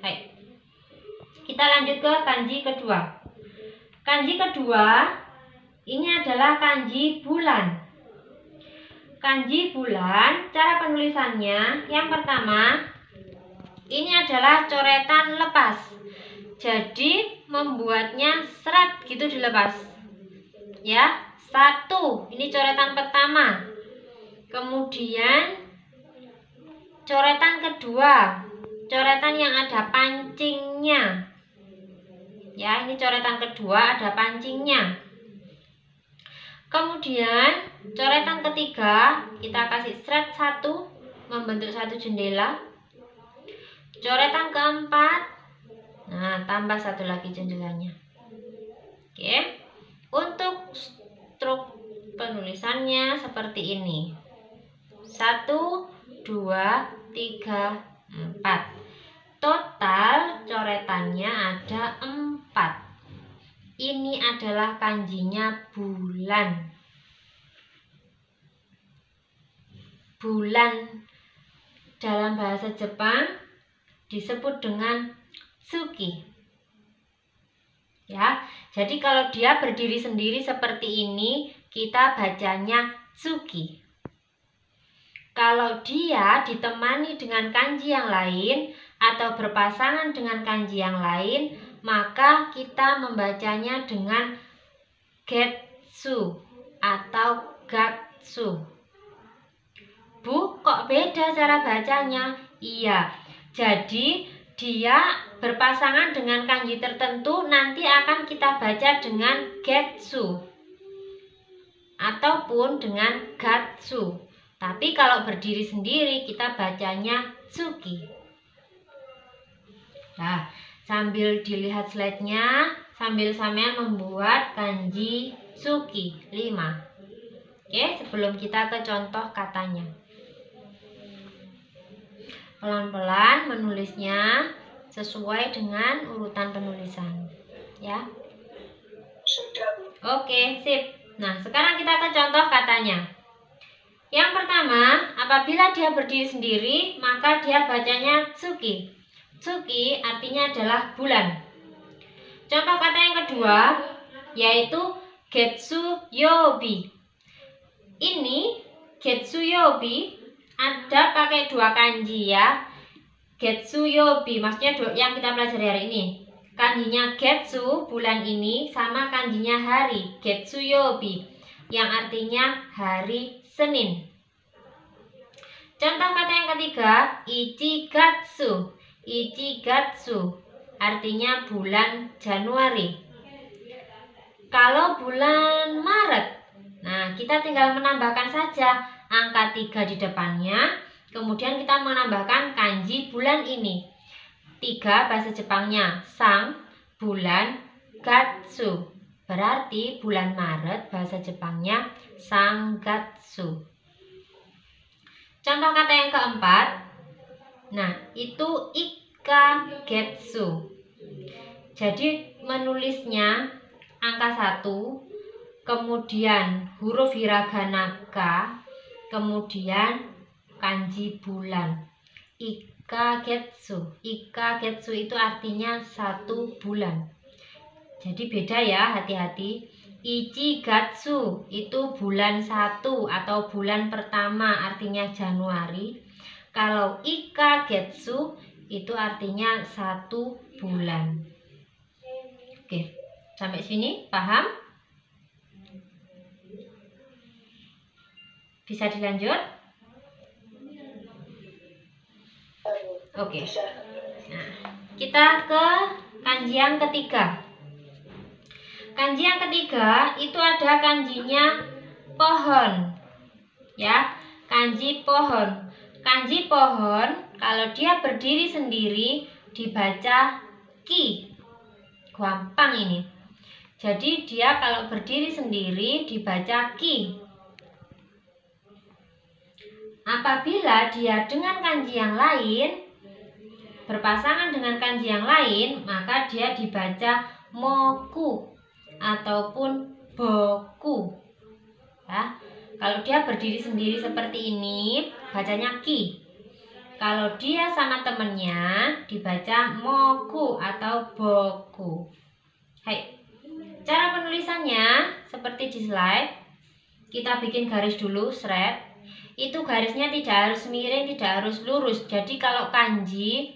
Hai. Kita lanjut ke kanji kedua. Kanji kedua ini adalah kanji bulan. Kanji bulan, cara penulisannya yang pertama, ini adalah coretan lepas. Jadi membuatnya seret gitu dilepas. Ya, 1. Ini coretan pertama. Kemudian coretan kedua, coretan yang ada pancingnya. Ya, ini coretan kedua ada pancingnya. Kemudian coretan ketiga kita kasih seret 1 membentuk satu jendela. Coretan keempat, nah tambah satu lagi jendelanya. Oke. Untuk struk penulisannya seperti ini. 1, 2, 3, 4. Total coretannya ada 4. Ini adalah kanjinya bulan. Bulan dalam bahasa Jepang disebut dengan tsuki. Ya, jadi kalau dia berdiri sendiri seperti ini, kita bacanya tsuki. Kalau dia ditemani dengan kanji yang lain atau berpasangan dengan kanji yang lain, maka kita membacanya dengan getsu atau gatsu. Bu, kok beda cara bacanya? Iya, jadi dia berpasangan dengan kanji tertentu nanti akan kita baca dengan getsu ataupun dengan gatsu. Tapi kalau berdiri sendiri kita bacanya tsuki. Nah, sambil dilihat slide-nya, sambil sampean membuat kanji tsuki 5. Oke, sebelum kita ke contoh katanya. Pelan-pelan menulisnya sesuai dengan urutan penulisan. Ya. Oke, sip. Nah, sekarang kita ke contoh katanya. Yang pertama, apabila dia berdiri sendiri, maka dia bacanya tsuki. Tsuki artinya adalah bulan. Contoh kata yang kedua, yaitu getsu yobi. Ini getsu yobi ada pakai 2 kanji ya. Getsu yobi, maksudnya yang kita pelajari hari ini. Kanjinya getsu, bulan ini, sama kanjinya hari, getsu yobi, yang artinya hari Senin. Contoh kata yang ketiga, ichigatsu. Ichigatsu artinya bulan Januari. Kalau bulan Maret, nah kita tinggal menambahkan saja angka 3 di depannya. Kemudian kita menambahkan kanji bulan ini. 3 bahasa Jepangnya sang, bulan, gatsu. Berarti bulan Maret bahasa Jepangnya Sangatsu. Contoh kata yang keempat, nah itu ikagetsu. Jadi menulisnya angka 1, kemudian huruf hiragana ka, kemudian kanji bulan. Ikagetsu. Ikagetsu itu artinya 1 bulan. Jadi beda ya, hati-hati. Ichigatsu itu bulan 1 atau bulan pertama, artinya Januari. Kalau ikagetsu itu artinya 1 bulan. Oke, sampai sini paham? Bisa dilanjut? Oke. Nah, kita ke kanji yang ketiga. Kanji yang ketiga itu ada kanjinya pohon. Ya, kanji pohon. Kanji pohon kalau dia berdiri sendiri dibaca ki. Gampang ini. Jadi dia kalau berdiri sendiri dibaca ki. Apabila dia dengan kanji yang lain, berpasangan dengan kanji yang lain, maka dia dibaca moku ataupun boku. Ya, kalau dia berdiri sendiri seperti ini, bacanya ki. Kalau dia sama temennya dibaca moku atau boku. Hai. Cara penulisannya seperti di slide. Kita bikin garis dulu, shred. Itu garisnya tidak harus miring, tidak harus lurus. Jadi kalau kanji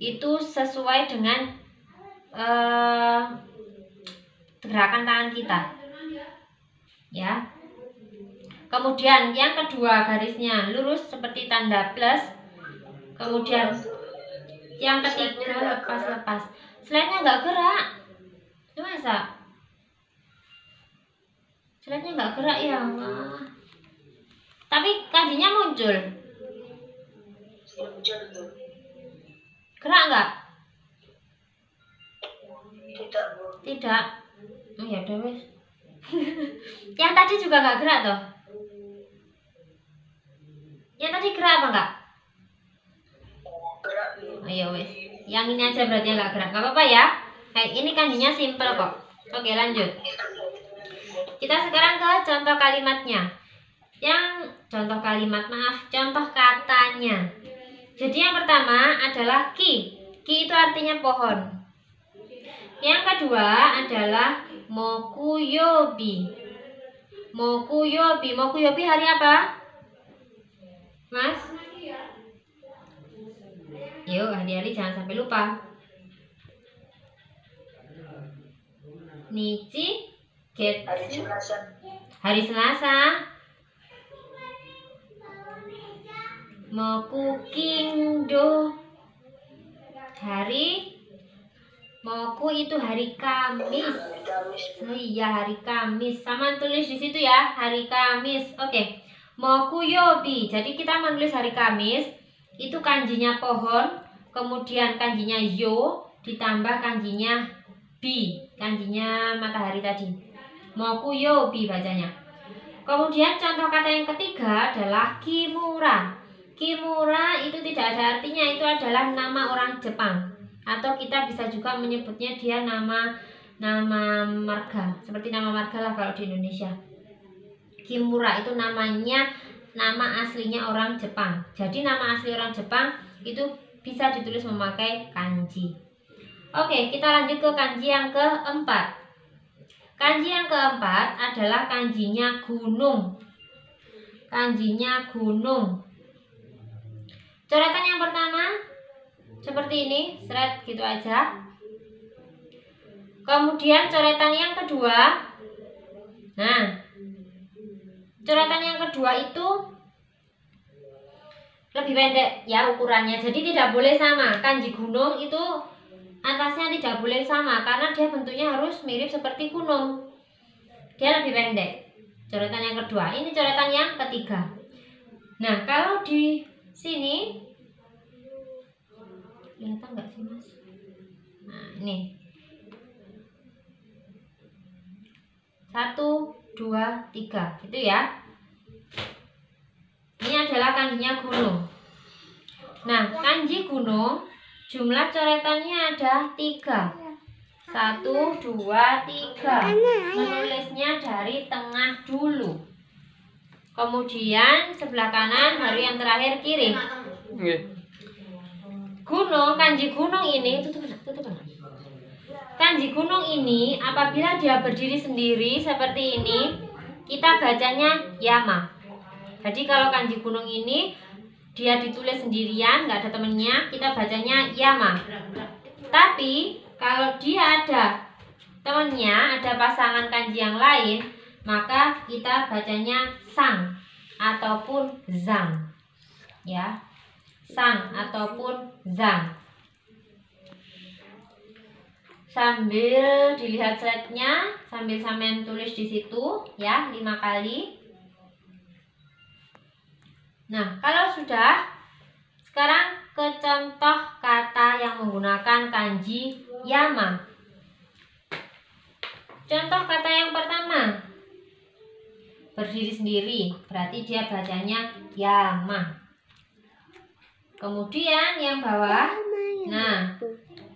itu sesuai dengan gerakan tangan kita. Ya. Kemudian yang kedua garisnya lurus seperti tanda plus. Kemudian yang ketiga lepas-lepas. Slide-nya nggak gerak. Masa? Slide-nya nggak gerak ya Allah. Tapi kanjinya muncul. Gerak nggak? Tidak. Oh ya udah wes. Yang tadi juga nggak gerak toh? Yang tadi gerak apa enggak? Ayo wes. Yang ini aja berarti nggak gerak. Nggak apa-apa ya. Kayak ini kanjinya simple kok. Oke lanjut. Kita sekarang ke contoh kalimatnya. Contoh katanya. Jadi yang pertama adalah ki. Ki itu artinya pohon. Yang kedua adalah mokuyobi. Mokuyobi. Mokuyobi hari apa? Mas? Yuk, hari-hari jangan sampai lupa. Nichi Getsu. Hari Selasa. Moku Kindo. Moku itu hari Kamis. Oh iya, hari Kamis. Sama tulis di situ ya, hari Kamis. Oke. Moku yobi. Jadi kita menulis hari Kamis. Itu kanjinya pohon, kemudian kanjinya yo, ditambah kanjinya bi, kanjinya matahari tadi. Moku yobi bacanya. Kemudian contoh kata yang ketiga adalah kimura. Kimura itu tidak ada artinya, itu adalah nama orang Jepang. Atau kita bisa juga menyebutnya dia nama marga, seperti nama marga lah kalau di Indonesia. Kimura itu nama aslinya orang Jepang. Jadi nama asli orang Jepang itu bisa ditulis memakai kanji. Oke, kita lanjut ke kanji yang keempat. Kanji yang keempat adalah kanjinya gunung. Kanjinya gunung. Coretan yang pertama seperti ini, shred gitu aja. Kemudian coretan yang kedua. Nah, coretan yang kedua itu lebih pendek ya ukurannya. Jadi tidak boleh sama. Kanji gunung itu atasnya tidak boleh sama karena dia bentuknya harus mirip seperti gunung. Dia lebih pendek. Coretan yang kedua. Ini coretan yang ketiga. Nah, kalau di sini kelihatan nggak sih Mas? Nah, ini 1, 2, 3 gitu ya. Ini adalah kanjinya gunung. Nah, kanji gunung jumlah coretannya ada 3. 1, 2, 3. Menulisnya dari tengah dulu. Kemudian sebelah kanan baru yang terakhir kiri. Gunung, kanji gunung ini tutup. Kanji gunung ini apabila dia berdiri sendiri seperti ini, kita bacanya yama. Jadi kalau kanji gunung ini dia ditulis sendirian, nggak ada temennya, kita bacanya yama. Tapi kalau dia ada temennya, ada pasangan kanji yang lain, maka kita bacanya sang ataupun zang. Ya, sang ataupun zang. Sambil dilihat slide-nya, sambil sampean tulis di situ ya 5 kali. Nah, kalau sudah, sekarang ke contoh kata yang menggunakan kanji yama. Contoh kata yang pertama, berdiri sendiri, berarti dia bacanya yama. Kemudian yang bawah, nah,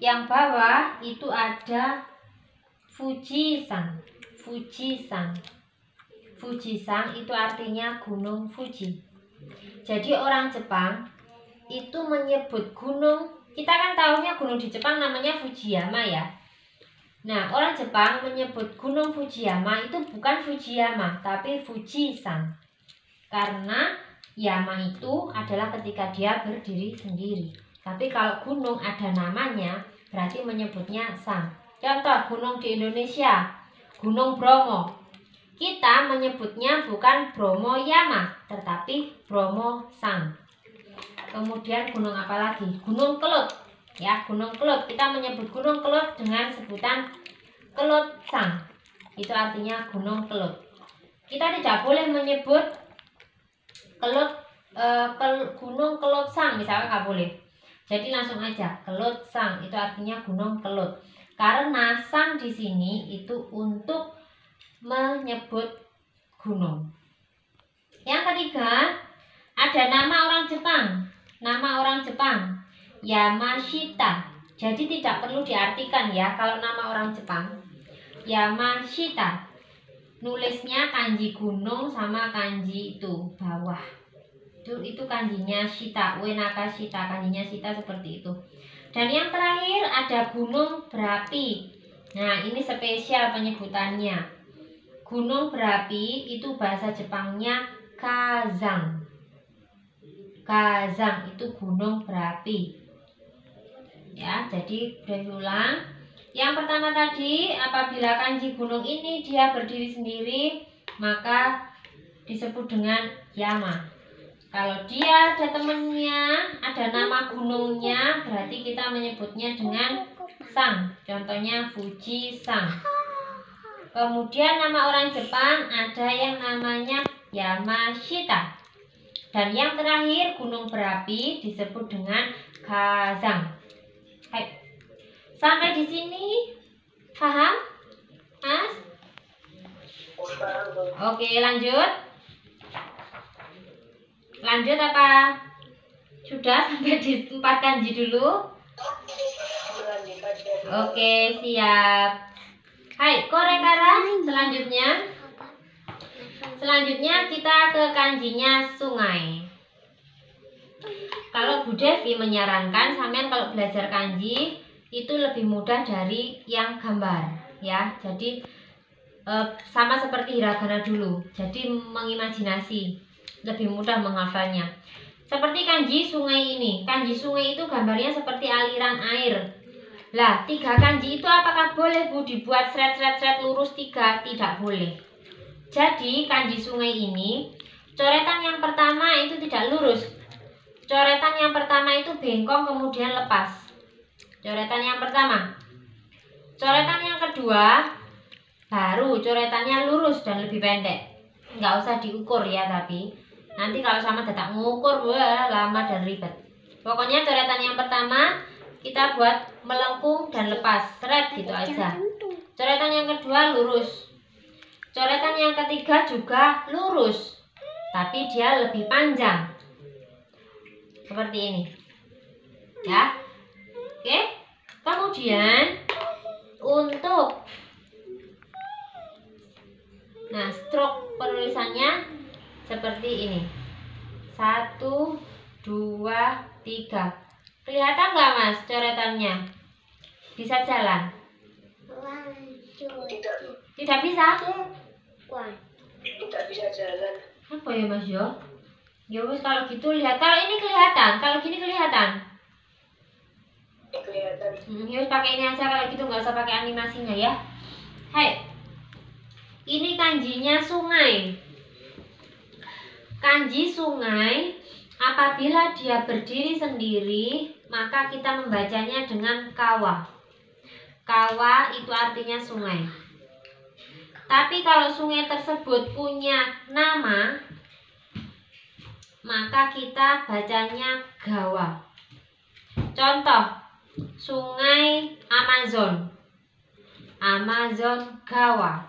yang bawah itu ada Fujisan. Fujisan. Fujisan itu artinya gunung Fuji. Jadi orang Jepang itu menyebut gunung, kita kan tahunya gunung di Jepang namanya Fujiyama ya. Nah, orang Jepang menyebut gunung Fujiyama itu bukan Fujiyama, tapi Fujisan. Karena Yama itu adalah ketika dia berdiri sendiri. Tapi kalau gunung ada namanya, berarti menyebutnya Sang. Contoh gunung di Indonesia, Gunung Bromo. Kita menyebutnya bukan Bromo Yama, tetapi Bromo Sang. Kemudian gunung apa lagi? Gunung Kelut. Ya, Gunung Kelut. Kita menyebut Gunung Kelut dengan sebutan Kelut Sang. Itu artinya Gunung Kelut. Kita tidak boleh menyebut Gunung Kelut Sang, misalnya nggak boleh. Jadi langsung aja Kelut Sang, itu artinya Gunung Kelut. Karena Sang di sini itu untuk menyebut gunung. Yang ketiga, ada nama orang Jepang. Nama orang Jepang Yamashita. Jadi tidak perlu diartikan ya kalau nama orang Jepang. Yamashita. Nulisnya kanji gunung sama kanji itu bawah. Itu kanjinya Shita, Uenaka Shita, kanjinya Shita seperti itu. Dan yang terakhir ada gunung berapi. Nah, ini spesial penyebutannya. Gunung berapi itu bahasa Jepangnya Kazang. Kazang itu gunung berapi. Ya, jadi berulang. Yang pertama tadi, apabila kanji gunung ini dia berdiri sendiri, maka disebut dengan Yama. Kalau dia ada temennya, ada nama gunungnya, berarti kita menyebutnya dengan Sang. Contohnya Fuji Sang. Kemudian nama orang Jepang ada yang namanya Yamashita. Dan yang terakhir gunung berapi disebut dengan Kazang. Hai. Sampai di sini paham? Mas? Oke, lanjut. Lanjut apa? Sudah sampai di 4 kanji dulu? Oke, siap. Hai, korekara selanjutnya. Selanjutnya kita ke kanjinya sungai. Kalau Bu Devi menyarankan sampean kalau belajar kanji itu lebih mudah dari yang gambar ya. Jadi sama seperti hiragana dulu. Jadi mengimajinasi, lebih mudah menghafalnya. Seperti kanji sungai ini. Kanji sungai itu gambarnya seperti aliran air. Lah, 3 kanji itu apakah boleh Bu dibuat seret-seret lurus 3? Tidak boleh. Jadi kanji sungai ini coretan yang pertama itu tidak lurus. Coretan yang pertama itu bengkong kemudian lepas. Coretan yang pertama. Coretan yang kedua baru coretannya lurus dan lebih pendek. Nggak usah diukur ya, tapi nanti kalau sama dadak ngukur wah lama dan ribet. Pokoknya coretan yang pertama kita buat melengkung dan lepas, seret gitu aja. Coretan yang kedua lurus. Coretan yang ketiga juga lurus, tapi dia lebih panjang. Seperti ini. Ya. Oke. Kemudian untuk stroke penulisannya seperti ini. 1, 2, 3. Kelihatan nggak Mas coretannya? Bisa jalan? Tidak bisa? Tidak bisa jalan. Apa ya Mas yo? Ya wis kalau gitu lihat. Kalau ini kelihatan, kalau gini kelihatan. Kelihatan. Ya pakai ini aja kalau gitu, nggak usah pakai animasinya ya. Hai. Ini kanjinya sungai. Kanji sungai apabila dia berdiri sendiri, maka kita membacanya dengan kawa. Kawa itu artinya sungai. Tapi kalau sungai tersebut punya nama, maka kita bacanya gawa. Contoh, sungai Amazon. Amazon gawa.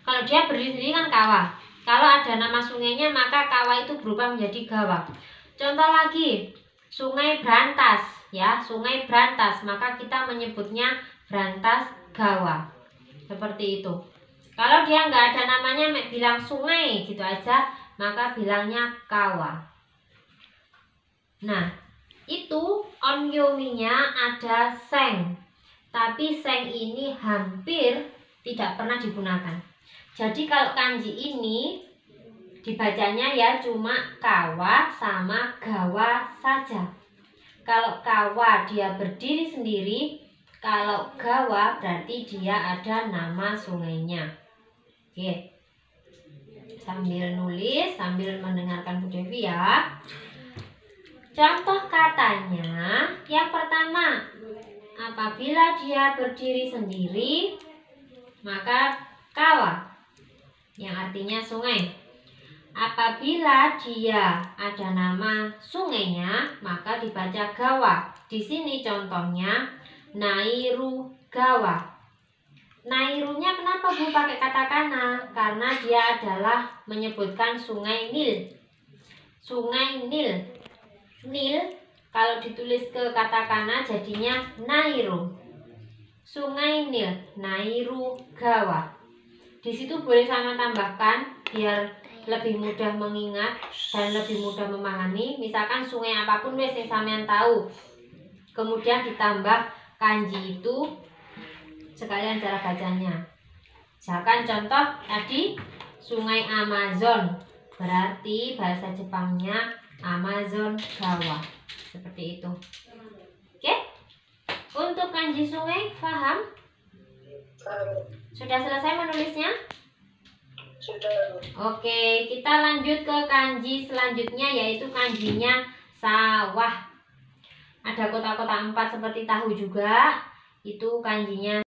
Kalau dia berdiri sendiri kan kawa. Kalau ada nama sungainya maka kawa itu berubah menjadi gawa. Contoh lagi, sungai Brantas ya, sungai Brantas, maka kita menyebutnya Brantas gawa. Seperti itu. Kalau dia nggak ada namanya, bilang sungai gitu aja, maka bilangnya kawa. Nah, itu onyominya ada seng, tapi seng ini hampir tidak pernah digunakan. Jadi kalau kanji ini dibacanya ya cuma kawa sama gawa saja. Kalau kawa dia berdiri sendiri, kalau gawa berarti dia ada nama sungainya. Oke, sambil nulis, sambil mendengarkan Bu Devi ya. Contoh katanya, yang pertama, apabila dia berdiri sendiri, maka kawa, yang artinya sungai. Apabila dia ada nama sungainya, maka dibaca gawa. Di sini contohnya, Nairu gawa. Nairunya kenapa Bu pakai katakana? Karena dia adalah menyebutkan sungai Nil. Sungai Nil. Nil kalau ditulis ke katakana jadinya Nairu. Sungai Nil, Nairu gawa. Di situ boleh sama tambahkan biar lebih mudah mengingat dan lebih mudah memahami. Misalkan sungai apapun wes yang sampean tahu. Kemudian ditambah kanji itu sekalian cara bacanya. Misalkan contoh tadi sungai Amazon, berarti bahasa Jepangnya Amazon gawa. Seperti itu. Oke? Untuk kanji sungai paham? Sudah selesai menulisnya? Sudah. Oke, kita lanjut ke kanji selanjutnya, yaitu kanjinya sawah. Ada kota-kota 4 seperti tahu juga. Itu kanjinya